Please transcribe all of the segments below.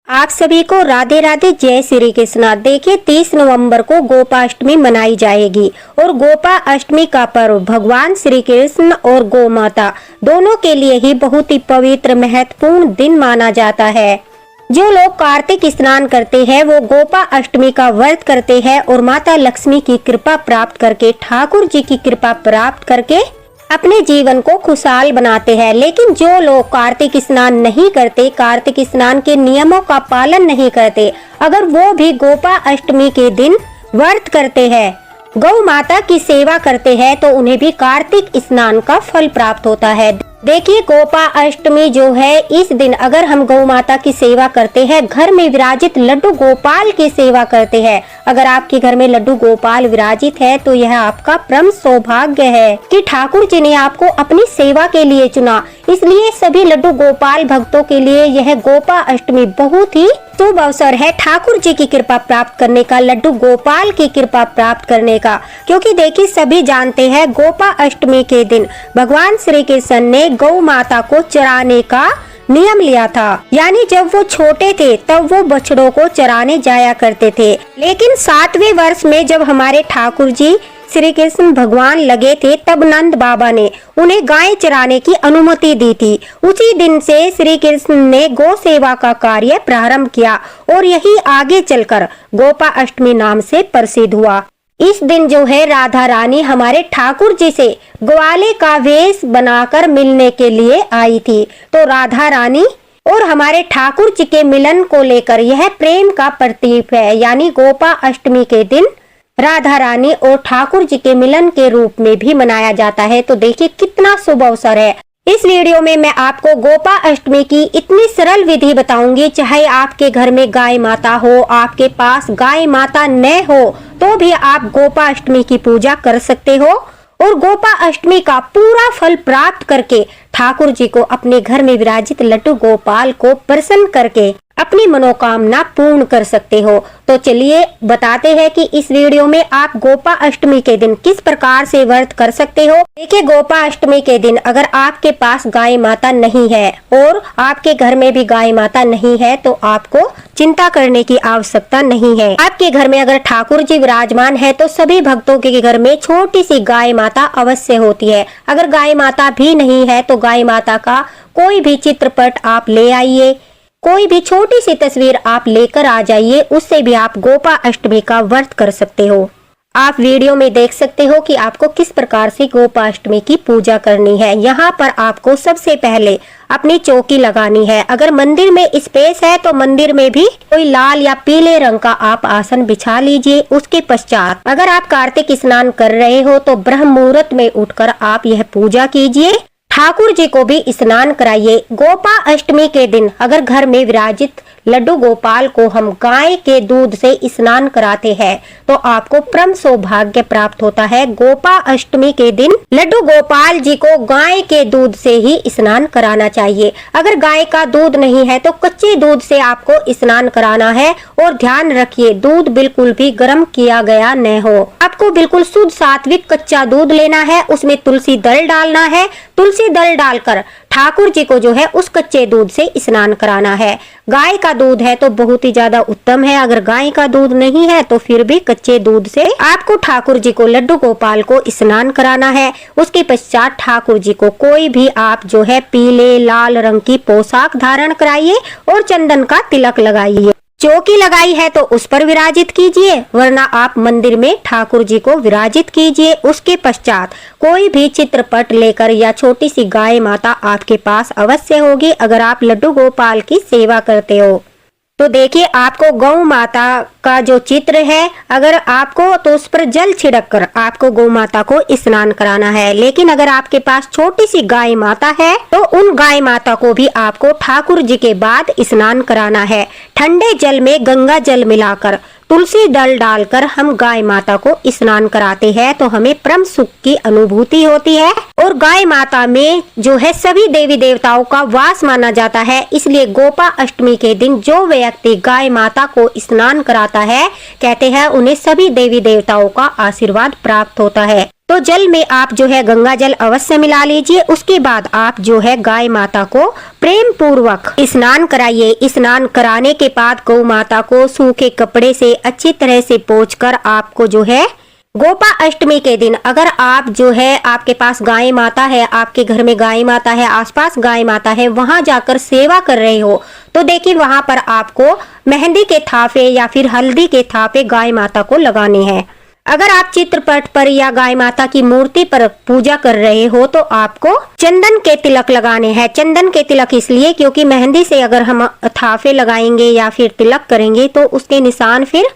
आप सभी को राधे राधे, जय श्री कृष्णा। देखिए 30 नवंबर को गोपाष्टमी मनाई जाएगी और गोपाष्टमी का पर्व भगवान श्री कृष्ण और गौ माता दोनों के लिए ही बहुत ही पवित्र महत्वपूर्ण दिन माना जाता है। जो लोग कार्तिक स्नान करते हैं वो गोपाष्टमी का व्रत करते हैं और माता लक्ष्मी की कृपा प्राप्त करके, ठाकुर जी की कृपा प्राप्त करके अपने जीवन को खुशहाल बनाते हैं। लेकिन जो लोग कार्तिक स्नान नहीं करते, कार्तिक स्नान के नियमों का पालन नहीं करते, अगर वो भी गोपाष्टमी के दिन व्रत करते हैं, गौ माता की सेवा करते हैं, तो उन्हें भी कार्तिक स्नान का फल प्राप्त होता है। देखिए गोपाष्टमी जो है, इस दिन अगर हम गौ माता की सेवा करते हैं, घर में विराजित लड्डू गोपाल की सेवा करते हैं, अगर आपके घर में लड्डू गोपाल विराजित है तो यह आपका परम सौभाग्य है कि ठाकुर जी ने आपको अपनी सेवा के लिए चुना। इसलिए सभी लड्डू गोपाल भक्तों के लिए यह गोपाष्टमी बहुत ही शुभ अवसर है ठाकुर जी की कृपा प्राप्त करने का, लड्डू गोपाल की कृपा प्राप्त करने का। क्योंकि देखिए सभी जानते हैं गोपाष्टमी के दिन भगवान श्री कृष्ण ने गौ माता को चराने का नियम लिया था। यानी जब वो छोटे थे तब वो बछड़ों को चराने जाया करते थे। लेकिन 7वें वर्ष में जब हमारे ठाकुर जी श्री कृष्ण भगवान लगे थे, तब नंद बाबा ने उन्हें गाय चराने की अनुमति दी थी। उसी दिन से श्री कृष्ण ने गौ सेवा का कार्य प्रारंभ किया और यही आगे चलकर गोपाष्टमी नाम से प्रसिद्ध हुआ। इस दिन जो है राधा रानी हमारे ठाकुर जी से ग्वाले का वेश बनाकर मिलने के लिए आई थी। तो राधा रानी और हमारे ठाकुर जी के मिलन को लेकर यह प्रेम का प्रतीक है। यानी गोपाष्टमी के दिन राधा रानी और ठाकुर जी के मिलन के रूप में भी मनाया जाता है। तो देखिए कितना शुभ अवसर है। इस वीडियो में मैं आपको गोपाष्टमी की इतनी सरल विधि बताऊंगी, चाहे आपके घर में गाय माता हो, आपके पास गाय माता न हो, तो भी आप गोपाष्टमी की पूजा कर सकते हो और गोपाष्टमी का पूरा फल प्राप्त करके ठाकुर जी को अपने घर में विराजित लड्डू गोपाल को प्रसन्न करके अपनी मनोकामना पूर्ण कर सकते हो। तो चलिए बताते हैं कि इस वीडियो में आप गोपाष्टमी के दिन किस प्रकार से व्रत कर सकते हो। देखिए गोपाष्टमी के दिन अगर आपके पास गाय माता नहीं है और आपके घर में भी गाय माता नहीं है, तो आपको चिंता करने की आवश्यकता नहीं है। आपके घर में अगर ठाकुर जी विराजमान है तो सभी भक्तों के घर में छोटी सी गाय माता अवश्य होती है। अगर गाय माता भी नहीं है तो गाय माता का कोई भी चित्रपट आप ले आइए, कोई भी छोटी सी तस्वीर आप लेकर आ जाइए, उससे भी आप गोपाष्टमी का व्रत कर सकते हो। आप वीडियो में देख सकते हो कि आपको किस प्रकार से गोपाष्टमी की पूजा करनी है। यहाँ पर आपको सबसे पहले अपनी चौकी लगानी है। अगर मंदिर में स्पेस है तो मंदिर में भी कोई लाल या पीले रंग का आप आसन बिछा लीजिए। उसके पश्चात अगर आप कार्तिक स्नान कर रहे हो तो ब्रह्म मुहूर्त में उठकर आप यह पूजा कीजिए, ठाकुर जी को भी स्नान कराइए। गोपाष्टमी के दिन अगर घर में विराजित लड्डू गोपाल को हम गाय के दूध से स्नान कराते हैं तो आपको परम सौभाग्य प्राप्त होता है। गोपाष्टमी के दिन लड्डू गोपाल जी को गाय के दूध से ही स्नान कराना चाहिए। अगर गाय का दूध नहीं है तो कच्चे दूध से आपको स्नान कराना है। और ध्यान रखिए दूध बिल्कुल भी गर्म किया गया न हो। आपको बिल्कुल शुद्ध सात्विक कच्चा दूध लेना है, उसमें तुलसी दल डालना है। तुलसी दल डालकर ठाकुर जी को जो है उस कच्चे दूध से स्नान कराना है। गाय का दूध है तो बहुत ही ज्यादा उत्तम है। अगर गाय का दूध नहीं है तो फिर भी कच्चे दूध से आपको ठाकुर जी को, लड्डू गोपाल को स्नान कराना है। उसके पश्चात ठाकुर जी को कोई भी आप जो है पीले लाल रंग की पोशाक धारण कराइए और चंदन का तिलक लगाइए। चौकी लगाई है तो उस पर विराजित कीजिए, वरना आप मंदिर में ठाकुर जी को विराजित कीजिए। उसके पश्चात कोई भी चित्रपट लेकर या छोटी सी गाय माता आपके पास अवश्य होगी अगर आप लड्डू गोपाल की सेवा करते हो। तो देखिए आपको गौ माता का जो चित्र है, अगर आपको तो उस पर जल छिड़क कर आपको गौ माता को स्नान कराना है। लेकिन अगर आपके पास छोटी सी गाय माता है तो उन गाय माता को भी आपको ठाकुर जी के बाद स्नान कराना है। ठंडे जल में गंगा जल मिलाकर तुलसी दल डालकर हम गाय माता को स्नान कराते हैं तो हमें परम सुख की अनुभूति होती है। और गाय माता में जो है सभी देवी देवताओं का वास माना जाता है। इसलिए गोपाष्टमी के दिन जो व्यक्ति गाय माता को स्नान कराता है, कहते हैं उन्हें सभी देवी देवताओं का आशीर्वाद प्राप्त होता है। तो जल में आप जो है गंगा जल अवश्य मिला लीजिए। उसके बाद आप जो है गाय माता को प्रेम पूर्वक स्नान कराइए। स्नान कराने के बाद गौ माता को सूखे कपड़े से अच्छी तरह से पोंछकर आपको जो है गोपा अष्टमी के दिन, अगर आप जो है आपके पास गाय माता है, आपके घर में गाय माता है, आसपास गाय माता है, वहां जाकर सेवा कर रहे हो, तो देखिए वहां पर आपको मेहंदी के थापे या फिर हल्दी के थापे गाय माता को लगाने हैं। अगर आप चित्रपट पर या गाय माता की मूर्ति पर पूजा कर रहे हो तो आपको चंदन के तिलक लगाने हैं। चंदन के तिलक इसलिए क्योंकि मेहंदी से अगर हम थापे लगाएंगे या फिर तिलक करेंगे तो उसके निशान फिर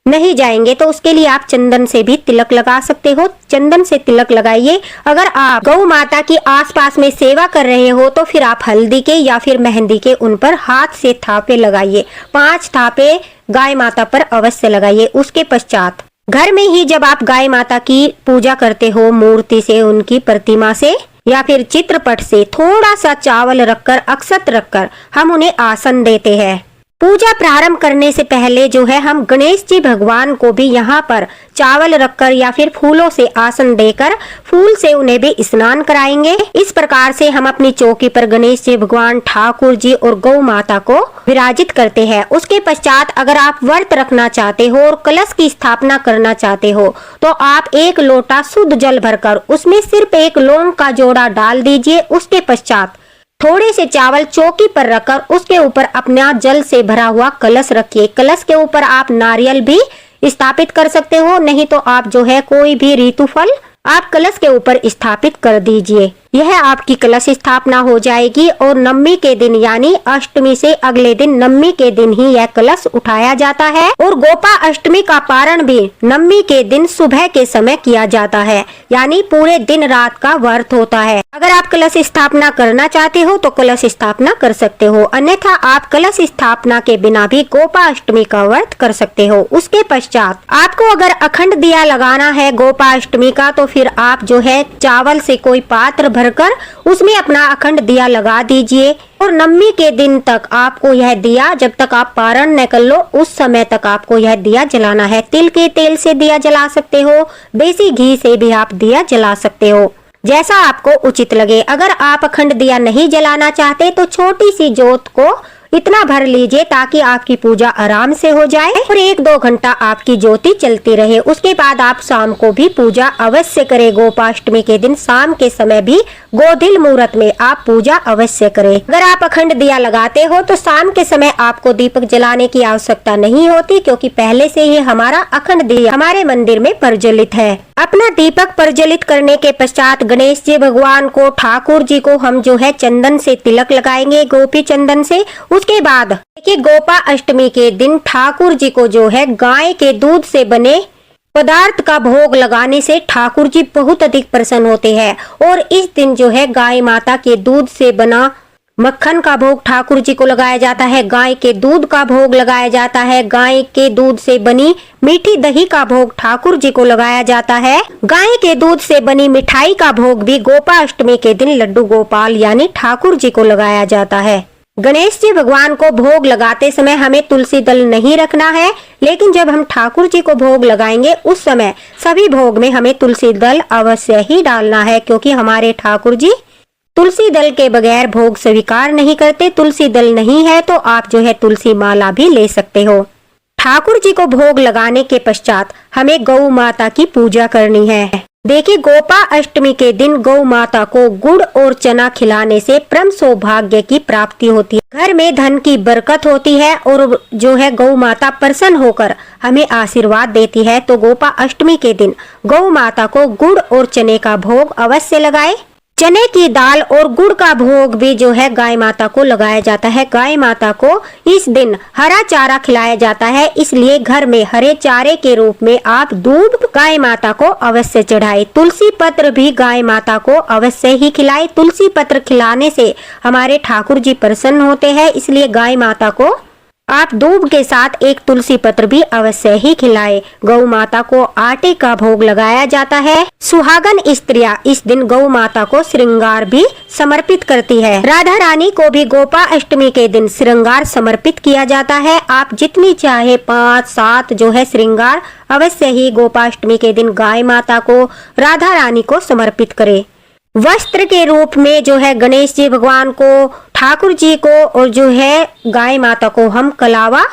नहीं जाएंगे, तो उसके लिए आप चंदन से भी तिलक लगा सकते हो। चंदन से तिलक लगाइए। अगर आप गौ माता की आसपास में सेवा कर रहे हो तो फिर आप हल्दी के या फिर मेहंदी के उन पर हाथ से थापे लगाइए। 5 थापे गाय माता पर अवश्य लगाइए। उसके पश्चात घर में ही जब आप गाय माता की पूजा करते हो, मूर्ति से, उनकी प्रतिमा से या फिर चित्रपट से थोड़ा सा चावल रखकर, अक्षत रखकर हम उन्हें आसन देते हैं। पूजा प्रारंभ करने से पहले जो है हम गणेश जी भगवान को भी यहाँ पर चावल रखकर या फिर फूलों से आसन देकर फूल से उन्हें भी स्नान कराएंगे। इस प्रकार से हम अपनी चौकी पर गणेश जी भगवान, ठाकुर जी और गौ माता को विराजित करते हैं। उसके पश्चात अगर आप व्रत रखना चाहते हो और कलश की स्थापना करना चाहते हो तो आप 1 लोटा शुद्ध जल भरकर उसमें सिर्फ 1 लौंग का जोड़ा डाल दीजिए। उसके पश्चात थोड़े से चावल चौकी पर रखकर उसके ऊपर अपना जल से भरा हुआ कलश रखिए। कलश के ऊपर आप नारियल भी स्थापित कर सकते हो, नहीं तो आप जो है कोई भी ऋतु फल आप कलश के ऊपर स्थापित कर दीजिए। यह आपकी कलश स्थापना हो जाएगी और नवमी के दिन यानी अष्टमी से अगले दिन नवमी के दिन ही यह कलश उठाया जाता है। और गोपा अष्टमी का पारण भी नवमी के दिन सुबह के समय किया जाता है, यानी पूरे दिन रात का व्रत होता है। अगर आप कलश स्थापना करना चाहते हो तो कलश स्थापना कर सकते हो, अन्यथा आप कलश स्थापना के बिना भी गोपा अष्टमी का व्रत कर सकते हो। उसके पश्चात आपको अगर अखंड दिया लगाना है गोपा अष्टमी का तो फिर आप जो है चावल से कोई पात्र भरकर उसमें अपना अखंड दिया लगा दीजिए और नवमी के दिन तक आपको यह दिया, जब तक आप पारण न कर लो उस समय तक आपको यह दिया जलाना है। तिल के तेल से दिया जला सकते हो, देसी घी से भी आप दिया जला सकते हो, जैसा आपको उचित लगे। अगर आप अखंड दिया नहीं जलाना चाहते तो छोटी सी जोत को इतना भर लीजिए ताकि आपकी पूजा आराम से हो जाए और 1-2 घंटा आपकी ज्योति चलती रहे। उसके बाद आप शाम को भी पूजा अवश्य करें। गोपाष्टमी के दिन शाम के समय भी गोधिल मुहूर्त में आप पूजा अवश्य करें। अगर आप अखंड दिया लगाते हो तो शाम के समय आपको दीपक जलाने की आवश्यकता नहीं होती, क्योंकि पहले से ही हमारा अखंड दिया हमारे मंदिर में प्रज्वलित है। अपना दीपक प्रज्वलित करने के पश्चात गणेश जी भगवान को, ठाकुर जी को हम जो है चंदन से तिलक लगाएंगे, गोपी चंदन से। उसके बाद देखिए गोपा अष्टमी के दिन ठाकुर जी को जो है गाय के दूध से बने पदार्थ का भोग लगाने से ठाकुर जी बहुत अधिक प्रसन्न होते हैं। और इस दिन जो है गाय माता के दूध से बना मक्खन का भोग ठाकुर जी को लगाया जाता है, गाय के दूध का भोग लगाया जाता है, गाय के दूध से बनी मीठी दही का भोग ठाकुर जी को लगाया जाता है। गाय के दूध से बनी मिठाई का भोग भी गोपा अष्टमी के दिन लड्डू गोपाल यानी ठाकुर जी को लगाया जाता है। गणेश जी भगवान को भोग लगाते समय हमें तुलसी दल नहीं रखना है, लेकिन जब हम ठाकुर जी को भोग लगाएंगे उस समय सभी भोग में हमें तुलसी दल अवश्य ही डालना है, क्योंकि हमारे ठाकुर जी तुलसी दल के बगैर भोग स्वीकार नहीं करते। तुलसी दल नहीं है तो आप जो है तुलसी माला भी ले सकते हो। ठाकुर जी को भोग लगाने के पश्चात हमें गौ माता की पूजा करनी है। देखिए गोपा अष्टमी के दिन गौ माता को गुड़ और चना खिलाने से परम सौभाग्य की प्राप्ति होती है, घर में धन की बरकत होती है और जो है गौ माता प्रसन्न होकर हमें आशीर्वाद देती है। तो गोपा अष्टमी के दिन गौ माता को गुड़ और चने का भोग अवश्य लगाए। चने की दाल और गुड़ का भोग भी जो है गाय माता को लगाया जाता है। गाय माता को इस दिन हरा चारा खिलाया जाता है, इसलिए घर में हरे चारे के रूप में आप दूध गाय माता को अवश्य चढ़ाए। तुलसी पत्र भी गाय माता को अवश्य ही खिलाए। तुलसी पत्र खिलाने से हमारे ठाकुर जी प्रसन्न होते हैं, इसलिए गाय माता को आप दूब के साथ एक तुलसी पत्र भी अवश्य ही खिलाएं। गौ माता को आटे का भोग लगाया जाता है। सुहागन स्त्रियां इस दिन गौ माता को श्रृंगार भी समर्पित करती है। राधा रानी को भी गोपाष्टमी के दिन श्रृंगार समर्पित किया जाता है। आप जितनी चाहे 5-7 जो है श्रृंगार अवश्य ही गोपाष्टमी के दिन गाय माता को, राधा रानी को समर्पित करें। वस्त्र के रूप में जो है गणेश जी भगवान को, ठाकुर जी को और जो है गाय माता को हम कलावा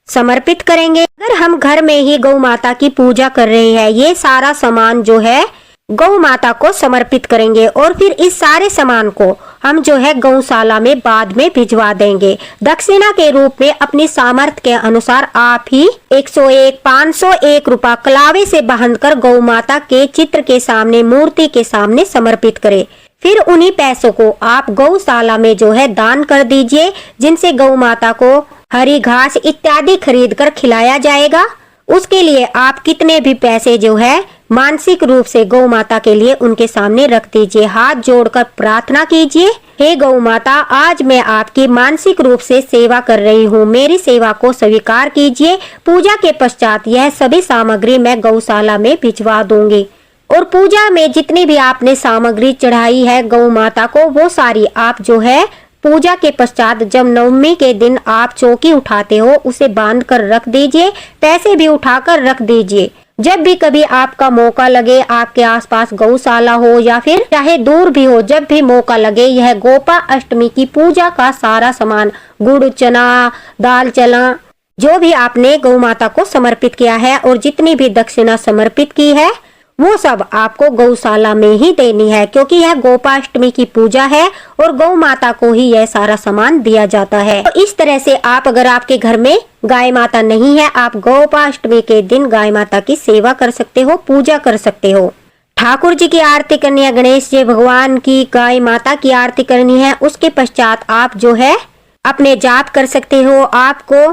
समर्पित करेंगे। अगर हम घर में ही गौ माता की पूजा कर रहे हैं, ये सारा सामान जो है गौ माता को समर्पित करेंगे और फिर इस सारे सामान को हम जो है गौशाला में बाद में भिजवा देंगे। दक्षिणा के रूप में अपनी सामर्थ्य के अनुसार आप ही 101, 501 रुपया कलावे से बांधकर गौ माता के चित्र के सामने, मूर्ति के सामने समर्पित करें। फिर उन्हीं पैसों को आप गौशाला में जो है दान कर दीजिए, जिनसे गौ माता को हरी घास इत्यादि खरीद कर खिलाया जाएगा। उसके लिए आप कितने भी पैसे जो है मानसिक रूप से गौ माता के लिए उनके सामने रख दीजिए। हाथ जोड़कर प्रार्थना कीजिए, हे गौ माता, आज मैं आपकी मानसिक रूप से सेवा कर रही हूँ, मेरी सेवा को स्वीकार कीजिए। पूजा के पश्चात यह सभी सामग्री मैं गौशाला में भिजवा दूंगी और पूजा में जितनी भी आपने सामग्री चढ़ाई है गौ माता को, वो सारी आप जो है पूजा के पश्चात जब नवमी के दिन आप चौकी उठाते हो उसे बांध कर रख दीजिए। पैसे भी उठाकर रख दीजिए। जब भी कभी आपका मौका लगे, आपके आसपास गौशाला हो या फिर चाहे दूर भी हो, जब भी मौका लगे, यह गोपाष्टमी की पूजा का सारा सामान, गुड़, चना, दाल, चना, जो भी आपने गौ माता को समर्पित किया है और जितनी भी दक्षिणा समर्पित की है, वो सब आपको गौशाला में ही देनी है, क्योंकि यह गोपाष्टमी की पूजा है और गौ माता को ही यह सारा सामान दिया जाता है। तो इस तरह से आप, अगर आपके घर में गाय माता नहीं है, आप गोपाष्टमी के दिन गाय माता की सेवा कर सकते हो, पूजा कर सकते हो। ठाकुर जी की आरती करनी है, गणेश जी भगवान की, गाय माता की आरती करनी है। उसके पश्चात आप जो है अपने जाप कर सकते हो। आपको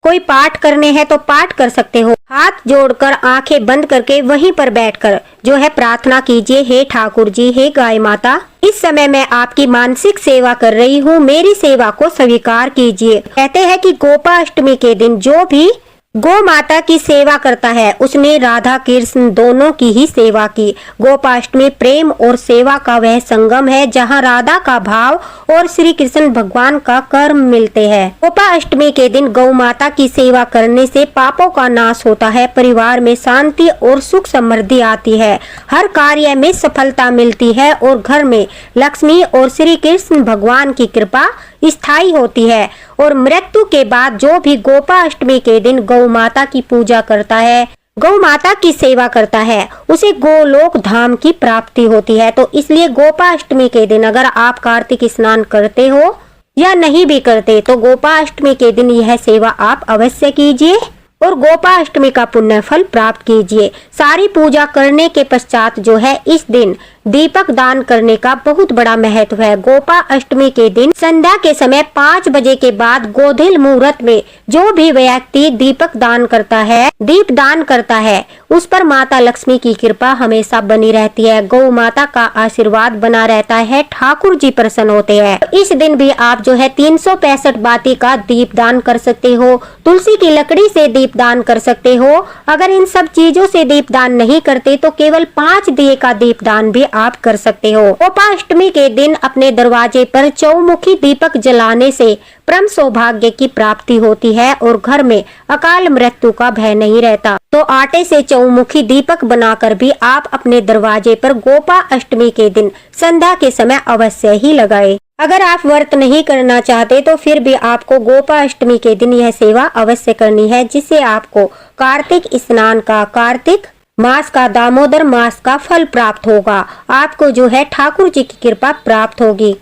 कोई पाठ करने हैं तो पाठ कर सकते हो। हाथ जोड़कर आंखें बंद करके वहीं पर बैठकर जो है प्रार्थना कीजिए, हे ठाकुर जी, हे गाय माता, इस समय मैं आपकी मानसिक सेवा कर रही हूँ, मेरी सेवा को स्वीकार कीजिए। कहते हैं कि गोपाष्टमी के दिन जो भी गौ माता की सेवा करता है उसने राधा कृष्ण दोनों की ही सेवा की। गोपाष्टमी प्रेम और सेवा का वह संगम है जहाँ राधा का भाव और श्री कृष्ण भगवान का कर्म मिलते हैं। गोपाष्टमी के दिन गौ माता की सेवा करने से पापों का नाश होता है, परिवार में शांति और सुख समृद्धि आती है, हर कार्य में सफलता मिलती है और घर में लक्ष्मी और श्री कृष्ण भगवान की कृपा स्थायी होती है। और मृत्यु के बाद जो भी गोपाष्टमी के दिन गौ माता की पूजा करता है, गौ माता की सेवा करता है, उसे गोलोक धाम की प्राप्ति होती है। तो इसलिए गोपाष्टमी के दिन अगर आप कार्तिक स्नान करते हो या नहीं भी करते तो गोपाष्टमी के दिन यह सेवा आप अवश्य कीजिए और गोपाष्टमी का पुण्य फल प्राप्त कीजिए। सारी पूजा करने के पश्चात जो है इस दिन दीपक दान करने का बहुत बड़ा महत्व है। गोपाष्टमी के दिन संध्या के समय 5 बजे के बाद गोधिल मुहूर्त में जो भी व्यक्ति दीपक दान करता है, दीप दान करता है, उस पर माता लक्ष्मी की कृपा हमेशा बनी रहती है, गौ माता का आशीर्वाद बना रहता है, ठाकुर जी प्रसन्न होते हैं। इस दिन भी आप जो है 365 बाती का दीप दान कर सकते हो, तुलसी की लकड़ी से दीप दान कर सकते हो। अगर इन सब चीजों से दीप दान नहीं करते तो केवल 5 दिए का दीप दान भी आप कर सकते हो। गोपाष्टमी के दिन अपने दरवाजे पर चौमुखी दीपक जलाने से परम सौभाग्य की प्राप्ति होती है और घर में अकाल मृत्यु का भय नहीं रहता। तो आटे से चौमुखी दीपक बनाकर भी आप अपने दरवाजे पर गोपाष्टमी के दिन संध्या के समय अवश्य ही लगाएं। अगर आप व्रत नहीं करना चाहते तो फिर भी आपको गोपाष्टमी के दिन यह सेवा अवश्य करनी है, जिससे आपको कार्तिक स्नान का, कार्तिक मास का, दामोदर मास का फल प्राप्त होगा। आपको जो है ठाकुर जी की कृपा प्राप्त होगी।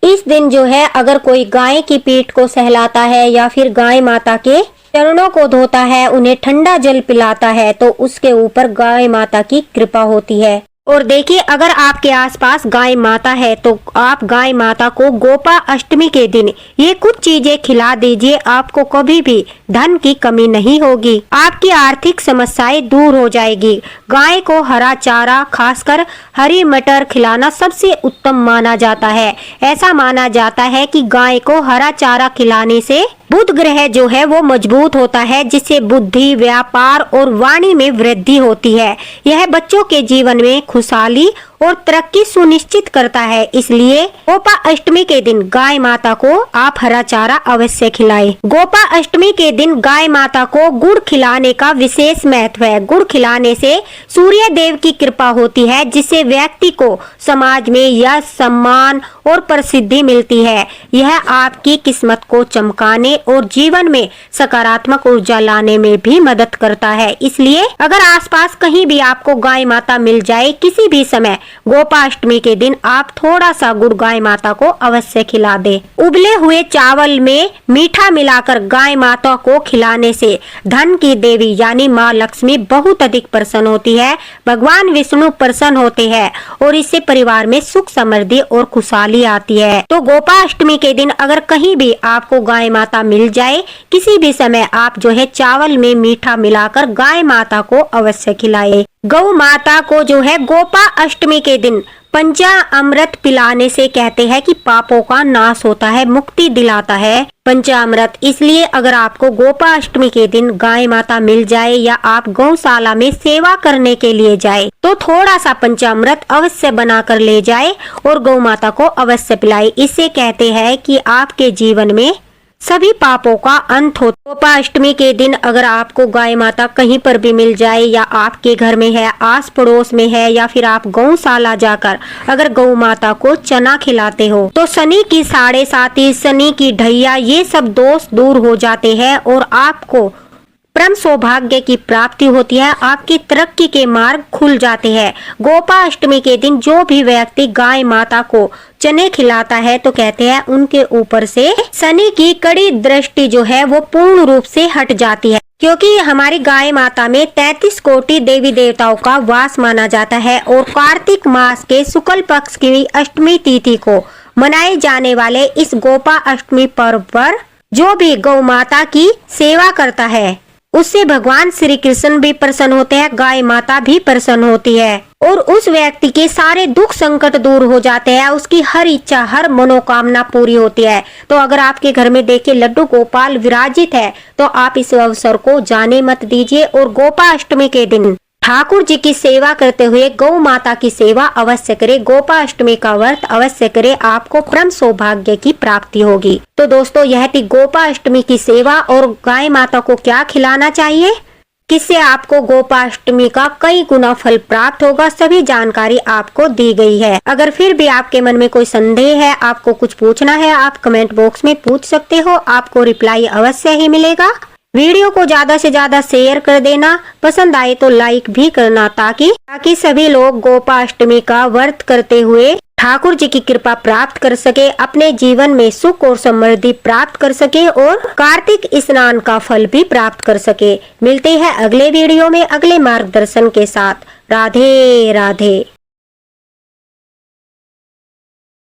इस दिन जो है अगर कोई गाय की पीठ को सहलाता है या फिर गाय माता के चरणों को धोता है, उन्हें ठंडा जल पिलाता है, तो उसके ऊपर गाय माता की कृपा होती है। और देखिए, अगर आपके आसपास गाय माता है तो आप गाय माता को गोपाष्टमी के दिन ये कुछ चीजें खिला दीजिए, आपको कभी भी धन की कमी नहीं होगी, आपकी आर्थिक समस्याएं दूर हो जाएगी। गाय को हरा चारा, खासकर हरी मटर खिलाना सबसे उत्तम माना जाता है। ऐसा माना जाता है कि गाय को हरा चारा खिलाने से बुध ग्रह जो है वो मजबूत होता है, जिससे बुद्धि, व्यापार और वाणी में वृद्धि होती है। यह बच्चों के जीवन में खुशहाली और तरक्की सुनिश्चित करता है। इसलिए गोपा अष्टमी के दिन गाय माता को आप हरा चारा अवश्य खिलाएं। गोपा अष्टमी के दिन गाय माता को गुड़ खिलाने का विशेष महत्व है। गुड़ खिलाने से सूर्य देव की कृपा होती है, जिससे व्यक्ति को समाज में यश, सम्मान और प्रसिद्धि मिलती है। यह आपकी किस्मत को चमकाने और जीवन में सकारात्मक ऊर्जा लाने में भी मदद करता है। इसलिए अगर आसपास कहीं भी आपको गाय माता मिल जाए, किसी भी समय गोपाष्टमी के दिन आप थोड़ा सा गुड़ गाय माता को अवश्य खिला दे। उबले हुए चावल में मीठा मिलाकर गाय माता को खिलाने से धन की देवी यानी माँ लक्ष्मी बहुत अधिक प्रसन्न होती है। भगवान विष्णु प्रसन्न होते हैं और इससे परिवार में सुख, समृद्धि और खुशहाली आती है। तो गोपाष्टमी के दिन अगर कहीं भी आपको गाय माता मिल जाए, किसी भी समय आप जो है चावल में मीठा मिलाकर गाय माता को अवश्य खिलाए। गौ माता को जो है गोपा अष्टमी के दिन पंचामृत पिलाने से कहते हैं कि पापों का नाश होता है, मुक्ति दिलाता है पंचामृत। इसलिए अगर आपको गोपा अष्टमी के दिन गाय माता मिल जाए या आप गौशाला में सेवा करने के लिए जाए, तो थोड़ा सा पंचामृत अवश्य बनाकर ले जाए और गौ माता को अवश्य पिलाए। इससे कहते हैं कि आपके जीवन में सभी पापों का अंत हो। गोपाष्टमी के दिन अगर आपको गाय माता कहीं पर भी मिल जाए, या आपके घर में है, आस पड़ोस में है, या फिर आप गौशाला जाकर अगर गौ माता को चना खिलाते हो, तो शनि की 7.5, शनि की ढैया, ये सब दोष दूर हो जाते हैं और आपको परम सौभाग्य की प्राप्ति होती है। आपकी तरक्की के मार्ग खुल जाते हैं। गोपाष्टमी के दिन जो भी व्यक्ति गाय माता को चने खिलाता है, तो कहते हैं उनके ऊपर से शनि की कड़ी दृष्टि जो है वो पूर्ण रूप से हट जाती है, क्योंकि हमारी गाय माता में 33 कोटि देवी देवताओं का वास माना जाता है। और कार्तिक मास के शुक्ल पक्ष की अष्टमी तिथि को मनाए जाने वाले इस गोपा अष्टमी पर्व पर जो भी गौ माता की सेवा करता है, उससे भगवान श्री कृष्ण भी प्रसन्न होते हैं, गाय माता भी प्रसन्न होती है और उस व्यक्ति के सारे दुख संकट दूर हो जाते हैं, उसकी हर इच्छा, हर मनोकामना पूरी होती है। तो अगर आपके घर में देखिए लड्डू गोपाल विराजित है, तो आप इस अवसर को जाने मत दीजिए और गोपाष्टमी के दिन ठाकुर जी की सेवा करते हुए गौ माता की सेवा अवश्य करें। गोपाष्टमी का व्रत अवश्य करें, आपको परम सौभाग्य की प्राप्ति होगी। तो दोस्तों, यह थी गोपाष्टमी की सेवा और गाय माता को क्या खिलाना चाहिए, किससे आपको गोपाष्टमी का कई गुना फल प्राप्त होगा, सभी जानकारी आपको दी गई है। अगर फिर भी आपके मन में कोई संदेह है, आपको कुछ पूछना है, आप कमेंट बॉक्स में पूछ सकते हो, आपको रिप्लाई अवश्य ही मिलेगा। वीडियो को ज्यादा से ज्यादा शेयर कर देना, पसंद आए तो लाइक भी करना, ताकि सभी लोग गोपाष्टमी का व्रत करते हुए ठाकुर जी की कृपा प्राप्त कर सके, अपने जीवन में सुख और समृद्धि प्राप्त कर सके और कार्तिक स्नान का फल भी प्राप्त कर सके। मिलते हैं अगले वीडियो में अगले मार्गदर्शन के साथ। राधे राधे।